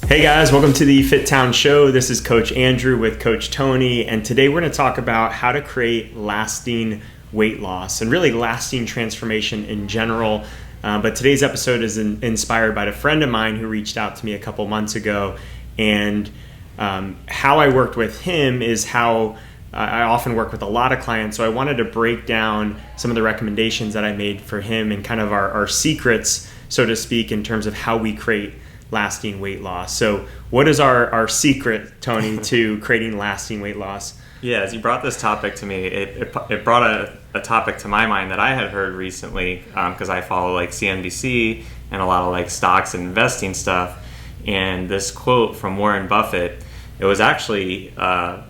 Hey guys, welcome to the FitTown Show. This is Coach Andrew with Coach Tony, and today we're going to talk about how to create lasting weight loss and really lasting transformation in general. But today's episode is inspired by a friend of mine who reached out to me a couple months ago, and how I worked with him is how I often work with a lot of clients. So I wanted to break down some of the recommendations that I made for him and kind of our secrets, so to speak, in terms of how we create lasting weight loss. So what is our secret, Tony, to creating lasting weight loss? Yeah, as you brought this topic to me, it brought a topic to my mind that I had heard recently, because I follow like CNBC and a lot of like stocks and investing stuff. And this quote from Warren Buffett, it was actually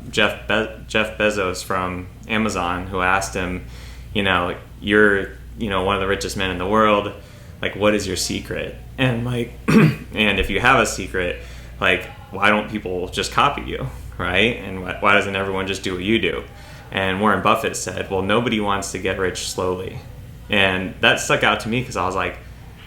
Jeff Bezos from Amazon who asked him, you're one of the richest men in the world, like, what is your secret? And like, and if you have a secret, like, why don't people just copy you, right? And why doesn't everyone just do what you do? And Warren Buffett said, well, nobody wants to get rich slowly. And that stuck out to me because I was like,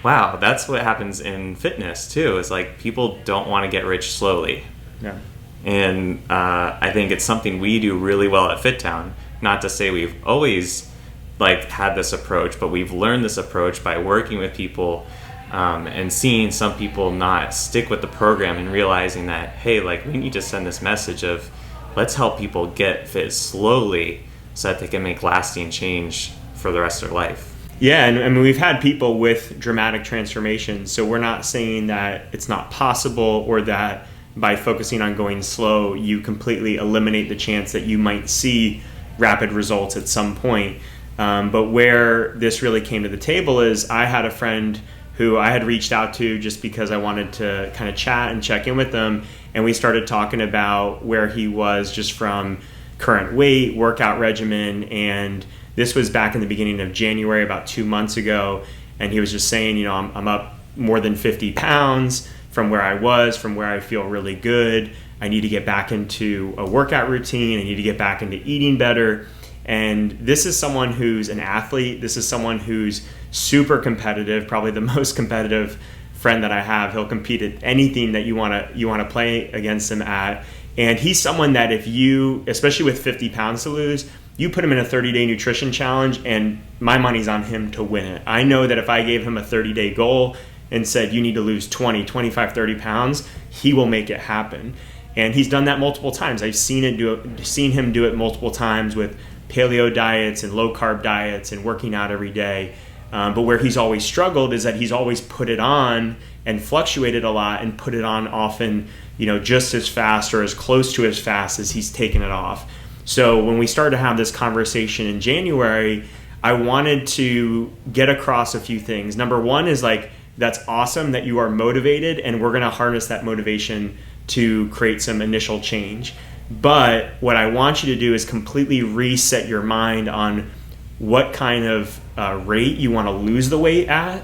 wow, that's what happens in fitness too. It's like people don't want to get rich slowly. Yeah. And I think it's something we do really well at FitTown. Not to say we've always like had this approach, but we've learned this approach by working with people and seeing some people not stick with the program and realizing that, hey, like, we need to send this message of let's help people get fit slowly so that they can make lasting change for the rest of their life. Yeah, and I mean, we've had people with dramatic transformations, so we're not saying that it's not possible or that by focusing on going slow, you completely eliminate the chance that you might see rapid results at some point. But where this really came to the table is I had a friend who I had reached out to just because I wanted to kind of chat and check in with them. And we started talking about where he was just from current weight, workout regimen. And this was back in the beginning of January, about 2 months ago. And he was just saying, I'm up more than 50 pounds from where I was, from where I feel really good. I need to get back into a workout routine. I need to get back into eating better. And this is someone who's an athlete. This is someone who's super competitive, probably the most competitive friend that I have. He'll compete at anything that you want to play against him at. And he's someone that if you, especially with 50 pounds to lose, you put him in a 30-day nutrition challenge and my money's on him to win it. I know that if I gave him a 30-day goal and said you need to lose 20, 25, 30 pounds, he will make it happen. And he's done that multiple times. I've seen him do it multiple times with paleo diets and low carb diets and working out every day. But where he's always struggled is that he's always put it on and fluctuated a lot and put it on often, just as fast or as close to as fast as he's taken it off. So when we started to have this conversation in January, I wanted to get across a few things. Number one is like, that's awesome that you are motivated and we're going to harness that motivation to create some initial change. But what I want you to do is completely reset your mind on what kind of rate you want to lose the weight at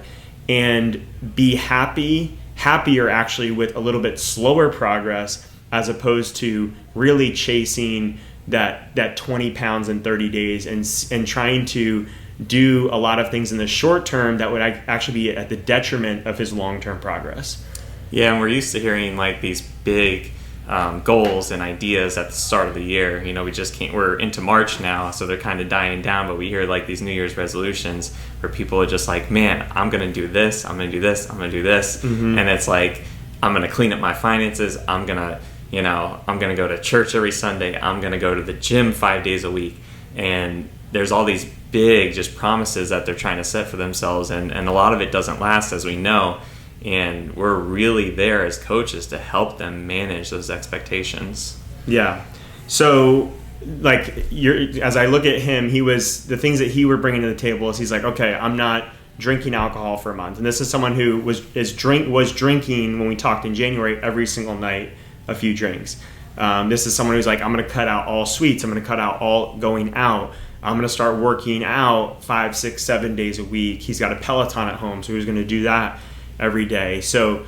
and be happier actually with a little bit slower progress as opposed to really chasing that 20 pounds in 30 days and trying to do a lot of things in the short term that would actually be at the detriment of his long-term progress. Yeah, and we're used to hearing like these big goals and ideas at the start of the year. We just can't, we're into March now, so they're kind of dying down, but we hear like these New Year's resolutions where people are just like, man, I'm going to do this, I'm going to do this, I'm going to do this. Mm-hmm. And it's like, I'm going to clean up my finances. I'm going to go to church every Sunday. I'm going to go to the gym 5 days a week. And there's all these big just promises that they're trying to set for themselves. And a lot of it doesn't last, as we know. And we're really there as coaches to help them manage those expectations. Yeah. So, like, as I look at him, the things that he were bringing to the table is he's like, okay, I'm not drinking alcohol for a month. And this is someone who was drinking when we talked in January every single night, a few drinks. This is someone who's like, I'm going to cut out all sweets. I'm going to cut out all going out. I'm going to start working out 5, 6, 7 days a week. He's got a Peloton at home, so he's going to do that every day. So,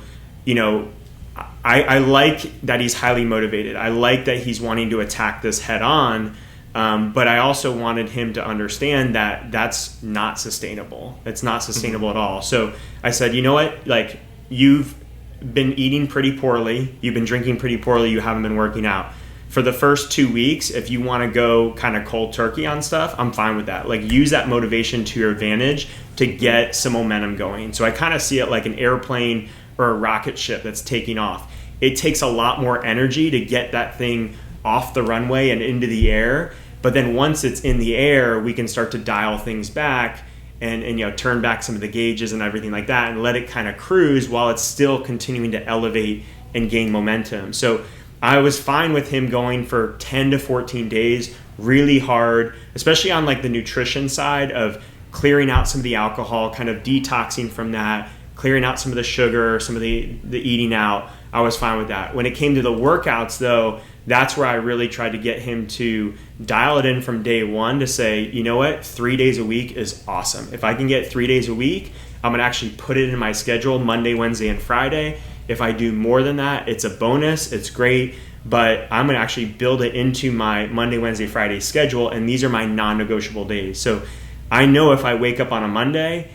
I like that he's highly motivated. I like that he's wanting to attack this head on. But I also wanted him to understand that that's not sustainable. It's not sustainable at all. So I said, you know what? Like, you've been eating pretty poorly, you've been drinking pretty poorly, you haven't been working out. For the first 2 weeks, if you want to go kind of cold turkey on stuff, I'm fine with that. Like, use that motivation to your advantage to get some momentum going. So I kind of see it like an airplane or a rocket ship that's taking off. It takes a lot more energy to get that thing off the runway and into the air. But then once it's in the air, we can start to dial things back and turn back some of the gauges and everything like that and let it kind of cruise while it's still continuing to elevate and gain momentum. So I was fine with him going for 10 to 14 days, really hard, especially on like the nutrition side of clearing out some of the alcohol, kind of detoxing from that, clearing out some of the sugar, some of the eating out. I was fine with that. When it came to the workouts though, that's where I really tried to get him to dial it in from day one to say, you know what, 3 days a week is awesome. If I can get 3 days a week, I'm gonna actually put it in my schedule Monday, Wednesday, and Friday. If I do more than that, it's a bonus, it's great, but I'm gonna actually build it into my Monday, Wednesday, Friday schedule, and these are my non-negotiable days. So I know if I wake up on a Monday,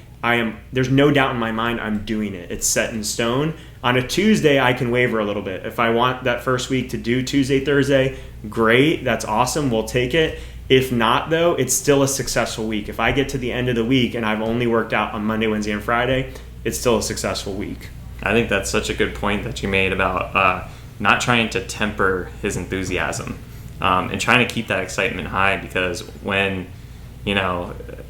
there's no doubt in my mind I'm doing it. It's set in stone. On a Tuesday, I can waver a little bit. If I want that first week to do Tuesday, Thursday, great, that's awesome, we'll take it. If not though, it's still a successful week. If I get to the end of the week and I've only worked out on Monday, Wednesday, and Friday, it's still a successful week. I think that's such a good point that you made about not trying to temper his enthusiasm and trying to keep that excitement high, because when,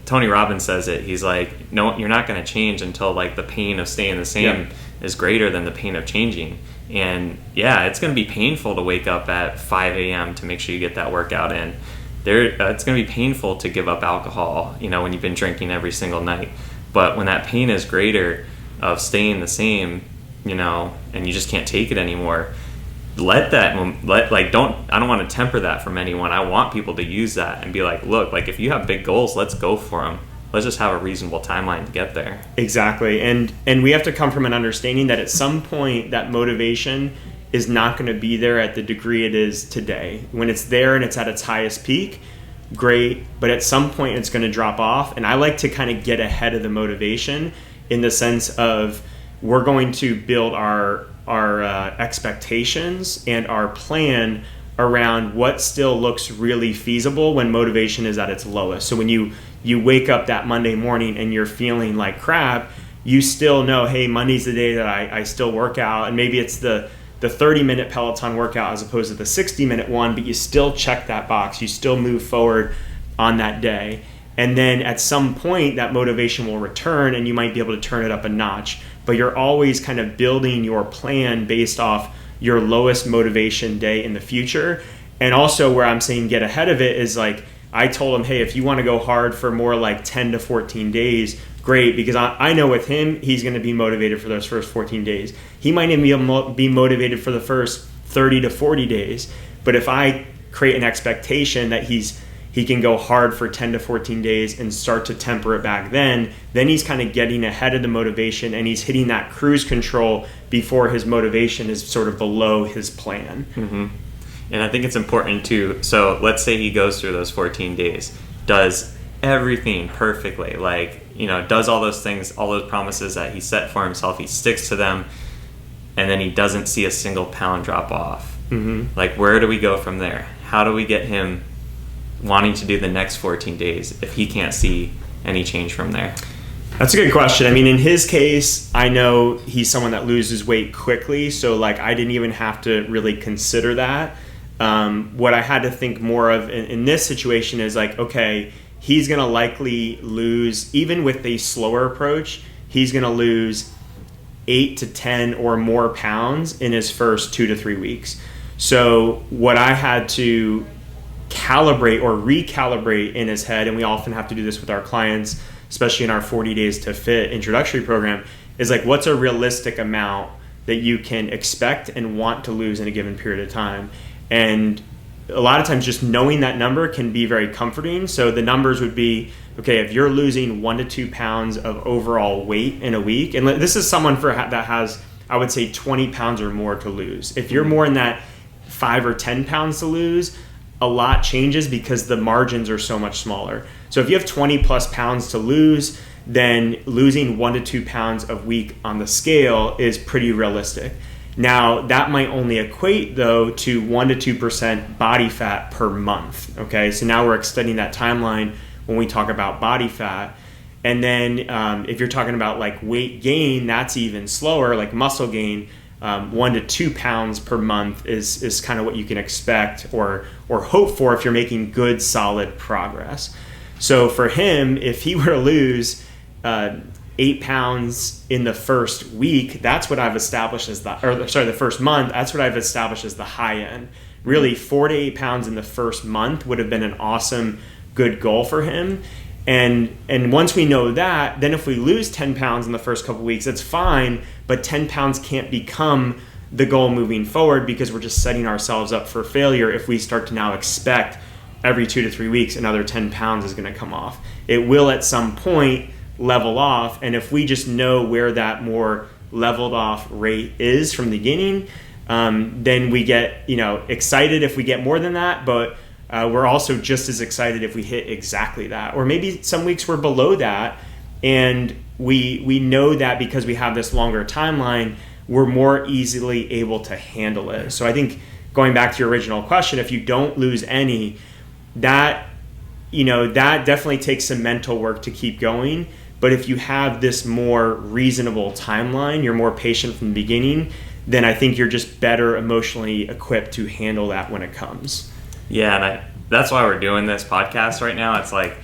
Tony Robbins says it, he's like, no, you're not going to change until like the pain of staying the same is greater than the pain of changing. And yeah, it's going to be painful to wake up at 5 a.m. to make sure you get that workout in. It's going to be painful to give up alcohol, when you've been drinking every single night. But when that pain is greater of staying the same, and you just can't take it anymore, I don't want to temper that from anyone. I want people to use that and be like, look, like if you have big goals, let's go for them. Let's just have a reasonable timeline to get there. Exactly. And we have to come from an understanding that at some point that motivation is not going to be there at the degree it is today. When it's there and it's at its highest peak, great, but at some point it's going to drop off. And I like to kind of get ahead of the motivation in the sense of we're going to build our expectations and our plan around what still looks really feasible when motivation is at its lowest. So when you wake up that Monday morning and you're feeling like crap, you still know, hey, Monday's the day that I still work out, and maybe it's the 30-minute Peloton workout as opposed to the 60-minute one, but you still check that box. You still move forward on that day. And then at some point, that motivation will return and you might be able to turn it up a notch. But you're always kind of building your plan based off your lowest motivation day in the future. And also where I'm saying get ahead of it is like, I told him, hey, if you want to go hard for more like 10 to 14 days, great, because I know with him, he's going to be motivated for those first 14 days. He might even be motivated for the first 30 to 40 days. But if I create an expectation that he can go hard for 10 to 14 days and start to temper it back then he's kind of getting ahead of the motivation and he's hitting that cruise control before his motivation is sort of below his plan. Mm-hmm. And I think it's important too. So let's say he goes through those 14 days, does everything perfectly, does all those things, all those promises that he set for himself, he sticks to them, and then he doesn't see a single pound drop off. Mm-hmm. Like, where do we go from there? How do we get him wanting to do the next 14 days if he can't see any change from there? That's a good question. I mean, in his case, I know he's someone that loses weight quickly, so I didn't even have to really consider that. What I had to think more of in this situation is okay, he's going to likely lose, even with a slower approach, he's going to lose 8 to 10 or more pounds in his first 2 to 3 weeks. So what I had to calibrate or recalibrate in his head, and we often have to do this with our clients, especially in our 40 Days to Fit introductory program, is what's a realistic amount that you can expect and want to lose in a given period of time. And a lot of times just knowing that number can be very comforting. So the numbers would be, okay, if you're losing 1 to 2 pounds of overall weight in a week, and this is someone that has, I would say, 20 pounds or more to lose. If you're more in that 5 or 10 pounds to lose, a lot changes because the margins are so much smaller. So if you have 20 plus pounds to lose, then losing 1 to 2 pounds a week on the scale is pretty realistic. Now, that might only equate, though, to 1 to 2% body fat per month. Okay, so now we're extending that timeline when we talk about body fat. And then if you're talking about like weight gain, that's even slower, like muscle gain. 1 to 2 pounds per month is kind of what you can expect or hope for if you're making good, solid progress. So for him, if he were to lose 8 pounds in the first week, that's what I've established as the first month, that's what I've established as the high end. Really, 4 to 8 pounds in the first month would have been an awesome, good goal for him. And once we know that, then if we lose 10 pounds in the first couple weeks, that's fine, but 10 pounds can't become the goal moving forward because we're just setting ourselves up for failure if we start to now expect every 2 to 3 weeks another 10 pounds is going to come off. It will at some point level off, and if we just know where that more leveled off rate is from the beginning, then we get excited if we get more than that, but we're also just as excited if we hit exactly that. Or maybe some weeks we're below that, and we know that because we have this longer timeline, we're more easily able to handle it. So I think going back to your original question, if you don't lose any, that definitely takes some mental work to keep going. But if you have this more reasonable timeline, you're more patient from the beginning, then I think you're just better emotionally equipped to handle that when it comes. Yeah, and that's why we're doing this podcast right now. It's like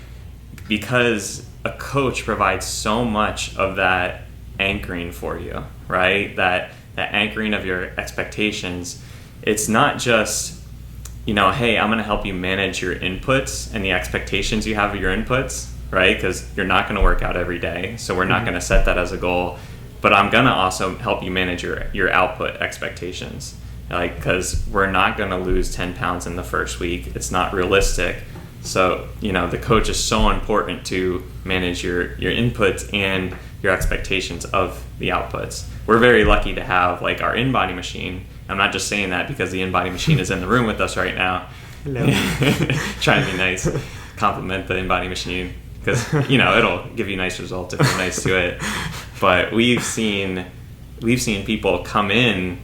because a coach provides so much of that anchoring for you, right? That anchoring of your expectations. It's not just, hey, I'm going to help you manage your inputs and the expectations you have of your inputs, right? Because you're not going to work out every day, so we're not going to set that as a goal. But I'm going to also help you manage your output expectations. Like, because we're not going to lose 10 pounds in the first week. It's not realistic. So, the coach is so important to manage your inputs and your expectations of the outputs. We're very lucky to have like our InBody machine. I'm not just saying that because the InBody machine is in the room with us right now. Hello. Trying to be nice, compliment the InBody machine because, it'll give you nice results if you're nice to it. But we've seen people come in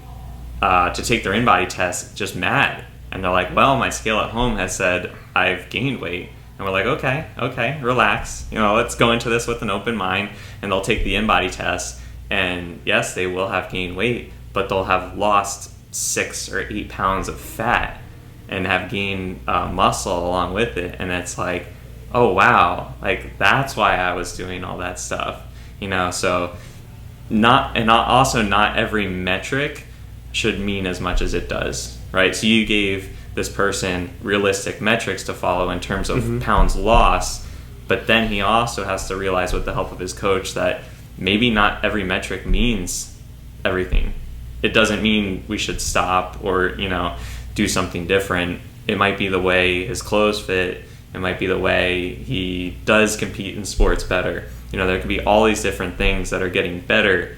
to take their InBody test just mad, and they're like, well, my scale at home has said I've gained weight, and we're like, okay, relax, let's go into this with an open mind. And they'll take the InBody test, and yes, they will have gained weight, but they'll have lost 6 or 8 pounds of fat and have gained muscle along with it. And it's like, oh wow, like that's why I was doing all that stuff, so not every metric should mean as much as it does, right? So you gave this person realistic metrics to follow in terms of pounds lost, but then he also has to realize with the help of his coach that maybe not every metric means everything. It doesn't mean we should stop or, do something different. It might be the way his clothes fit. It might be the way he does compete in sports better. There could be all these different things that are getting better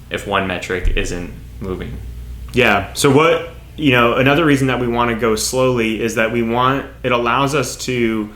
if one metric isn't moving. Yeah. So another reason that we want to go slowly is that it allows us to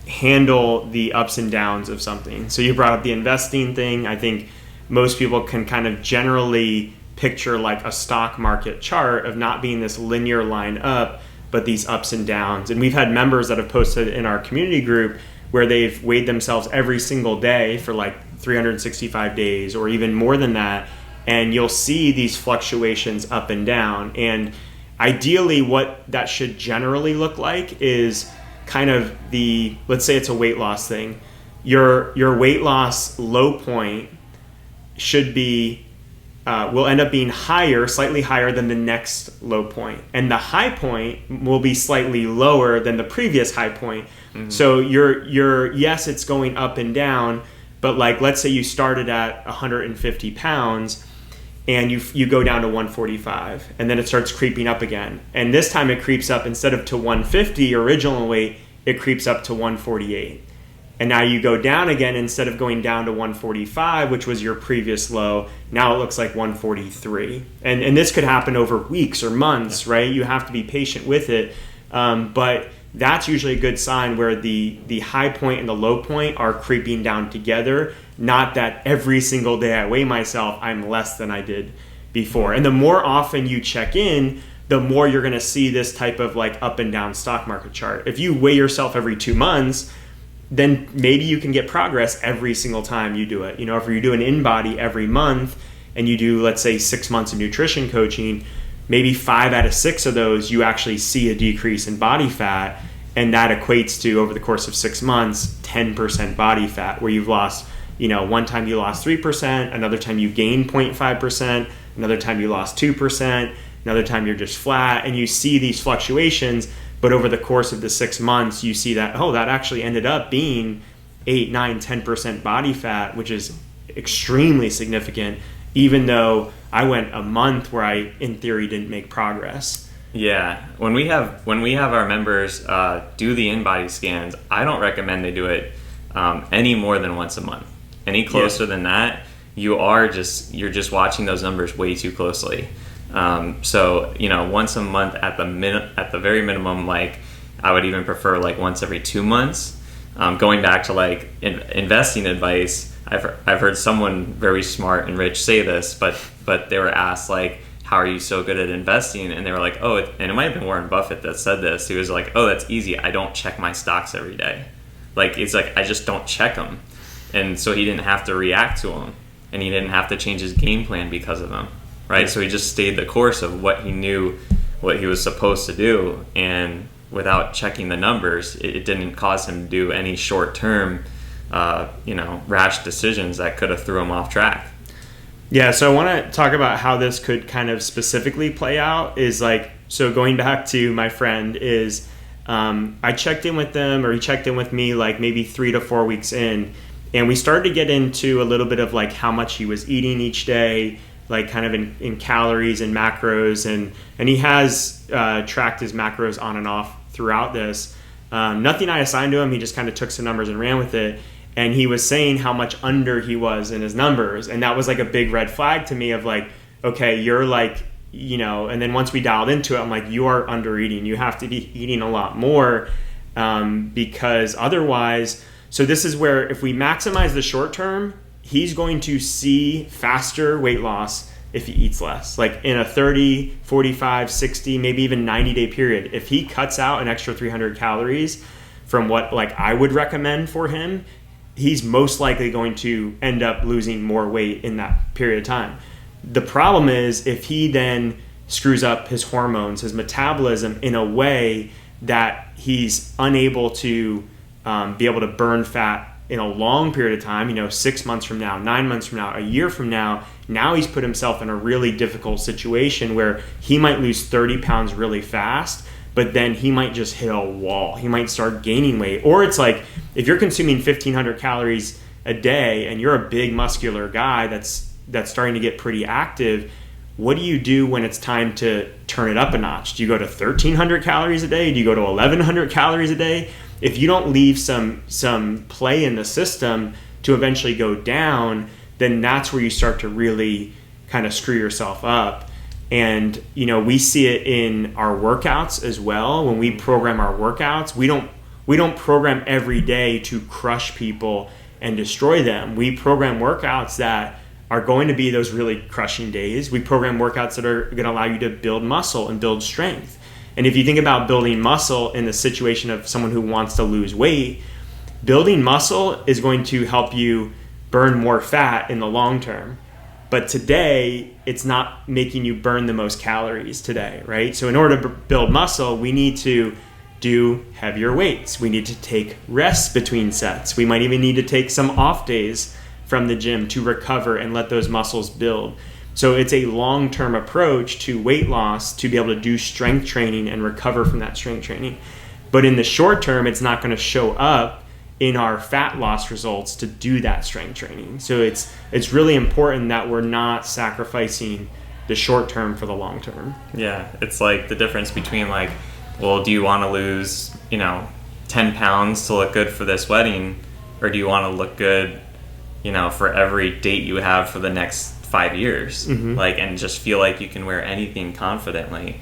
handle the ups and downs of something. So you brought up the investing thing. I think most people can kind of generally picture like a stock market chart of not being this linear line up, but these ups and downs. And we've had members that have posted in our community group where they've weighed themselves every single day for like 365 days or even more than that. And you'll see these fluctuations up and down. And ideally what that should generally look like is kind of let's say it's a weight loss thing. Your weight loss low point should be, will end up being slightly higher than the next low point. And the high point will be slightly lower than the previous high point. Mm-hmm. So yes, it's going up and down, but like, let's say you started at 150 pounds and you go down to 145 and then it starts creeping up again. And this time it creeps up instead of to 150, your original weight, it creeps up to 148. And now you go down again, instead of going down to 145, which was your previous low, now it looks like 143. And this could happen over weeks or months, right? You have to be patient with it. But that's usually a good sign where the high point and the low point are creeping down together. Not that every single day I weigh myself, I'm less than I did before. And the more often you check in, the more you're going to see this type of like up and down stock market chart. If you weigh yourself every 2 months, then maybe you can get progress every single time you do it. You know, if you do an InBody every month and you do, let's say, 6 months of nutrition coaching, maybe 5 out of 6 of those you actually see a decrease in body fat, and that equates to, over the course of 6 months, 10% body fat, where you've lost, you know, one time you lost 3%, another time you gained 0.5%, another time you lost 2%, another time you're just flat, and you see these fluctuations. But over the course of the 6 months, you see that, oh, that actually ended up being 8, 9, 10% body fat, which is extremely significant, even though I went a month where I, in theory, didn't make progress. Yeah, when we have our members do the InBody scans, I don't recommend they do it any more than once a month. Any closer than that, you're just watching those numbers way too closely. So, you know, once a month at the very minimum, like I would even prefer like once every 2 months. Going back to like investing advice, I've heard someone very smart and rich say this, but they were asked like, how are you so good at investing? And they were like, oh, and it might have been Warren Buffett that said this. He was like, oh, that's easy. I don't check my stocks every day. Like, it's like, I just don't check them. And so he didn't have to react to them, and he didn't have to change his game plan because of them. Right, so he just stayed the course of what he knew, what he was supposed to do, and without checking the numbers, it didn't cause him to do any short-term, rash decisions that could have threw him off track. Yeah, so I want to talk about how this could kind of specifically play out. Is like, so going back to my friend is, I checked in with them, or he checked in with me like maybe 3 to 4 weeks in, and we started to get into a little bit of like how much he was eating each day, like kind of in calories and macros, and he has tracked his macros on and off throughout this. Nothing I assigned to him, he just kind of took some numbers and ran with it, and he was saying how much under he was in his numbers, and that was like a big red flag to me of like, okay, you're like, you know, and then once we dialed into it, I'm like, you are under eating, you have to be eating a lot more, because otherwise, so this is where if we maximize the short term, he's going to see faster weight loss if he eats less. Like in a 30, 45, 60, maybe even 90-day period, if he cuts out an extra 300 calories from what like I would recommend for him, he's most likely going to end up losing more weight in that period of time. The problem is if he then screws up his hormones, his metabolism in a way that he's unable to be able to burn fat in a long period of time, you know, 6 months from now, 9 months from now, a year from now he's put himself in a really difficult situation where he might lose 30 pounds really fast, but then he might just hit a wall. He might start gaining weight. Or it's like, if you're consuming 1,500 calories a day and you're a big muscular guy that's starting to get pretty active, what do you do when it's time to turn it up a notch? Do you go to 1,300 calories a day? Do you go to 1,100 calories a day? If you don't leave some play in the system to eventually go down, then that's where you start to really kind of screw yourself up. And, you know, we see it in our workouts as well. When we program our workouts, we don't program every day to crush people and destroy them. We program workouts that are going to be those really crushing days. We program workouts that are going to allow you to build muscle and build strength. And if you think about building muscle in the situation of someone who wants to lose weight, building muscle is going to help you burn more fat in the long term. But today, it's not making you burn the most calories today, right? So in order to build muscle, we need to do heavier weights. We need to take rests between sets. We might even need to take some off days from the gym to recover and let those muscles build. So it's a long-term approach to weight loss to be able to do strength training and recover from that strength training. But in the short term, it's not going to show up in our fat loss results to do that strength training. So it's really important that we're not sacrificing the short term for the long term. Yeah, it's like the difference between like, well, do you want to lose, 10 pounds to look good for this wedding, or do you want to look good, for every date you have for the next 5 years, and just feel like you can wear anything confidently?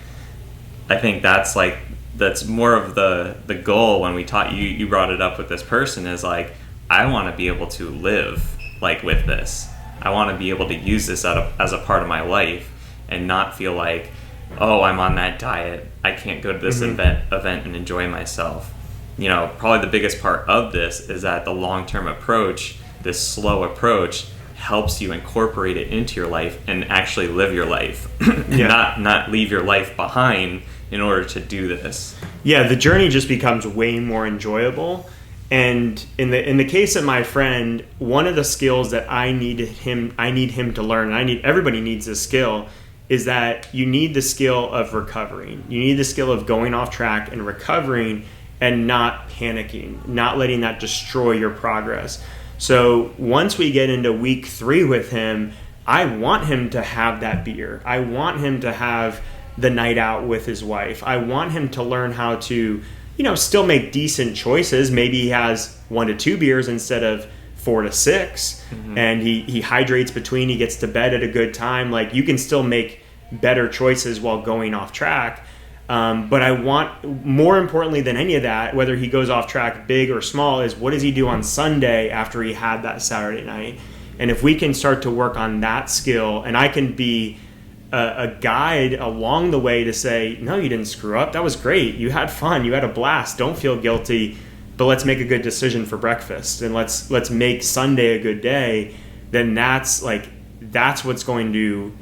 I think that's like that's more of the goal when we taught you brought it up with this person is like, I want to be able to live like with this. I want to be able to use this as a part of my life and not feel like, oh, I'm on that diet, I can't go to this event and enjoy myself. You know, probably the biggest part of this is that the long-term approach, this slow approach, helps you incorporate it into your life and actually live your life, not leave your life behind in order to do this. Yeah, the journey just becomes way more enjoyable. And in the case of my friend, one of the skills that I need him to learn, and everybody needs this skill, is that you need the skill of recovering. You need the skill of going off track and recovering and not panicking, not letting that destroy your progress. So once we get into week 3 with him, I want him to have that beer. I want him to have the night out with his wife. I want him to learn how to, still make decent choices. Maybe he has 1 to 2 beers instead of 4 to 6, and he hydrates between, he gets to bed at a good time. Like, you can still make better choices while going off track. But I want, more importantly than any of that, whether he goes off track big or small, is what does he do on Sunday after he had that Saturday night? And if we can start to work on that skill, and I can be a guide along the way to say, no, you didn't screw up. That was great. You had fun. You had a blast. Don't feel guilty, but let's make a good decision for breakfast, and let's make Sunday a good day. Then that's what's going to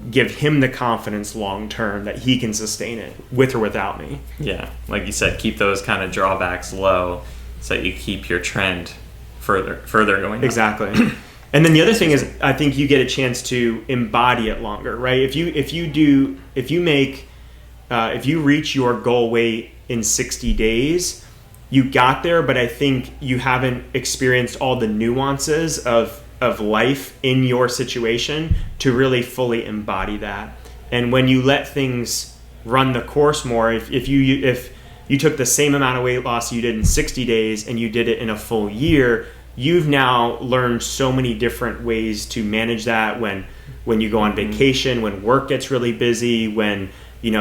give him the confidence long term that he can sustain it with or without me. Yeah, like you said, keep those kind of drawbacks low so that you keep your trend further going up. Exactly. And then the other thing is, I think you get a chance to embody it longer, right? If you reach your goal weight in 60 days, you got there, but I think you haven't experienced all the nuances of life in your situation to really fully embody that. And when you let things run the course more, if you took the same amount of weight loss you did in 60 days and you did it in a full year, you've now learned so many different ways to manage that when you go on vacation, when work gets really busy, when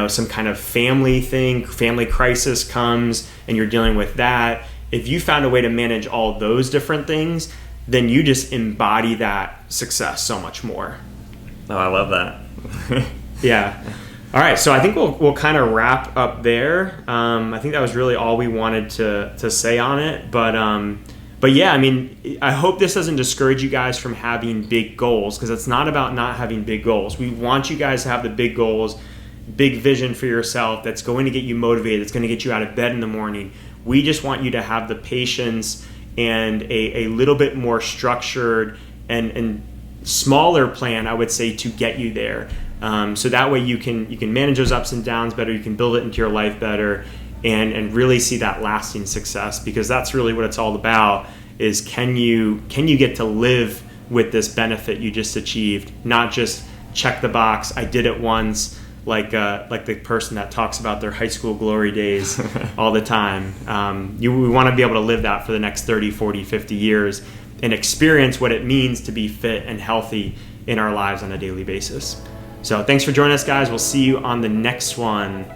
some kind of family crisis comes and you're dealing with that. If you found a way to manage all those different things, then you just embody that success so much more. Oh, I love that. Yeah. All right, so I think we'll kind of wrap up there. I think that was really all we wanted to say on it. But yeah, I mean, I hope this doesn't discourage you guys from having big goals, because it's not about not having big goals. We want you guys to have the big goals, big vision for yourself that's going to get you motivated, that's going to get you out of bed in the morning. We just want you to have the patience and a little bit more structured and smaller plan, I would say, to get you there. So that way you can manage those ups and downs better, you can build it into your life better, and really see that lasting success, because that's really what it's all about, is can you get to live with this benefit you just achieved, not just check the box, I did it once, like the person that talks about their high school glory days all the time. We want to be able to live that for the next 30, 40, 50 years and experience what it means to be fit and healthy in our lives on a daily basis. So thanks for joining us, guys. We'll see you on the next one.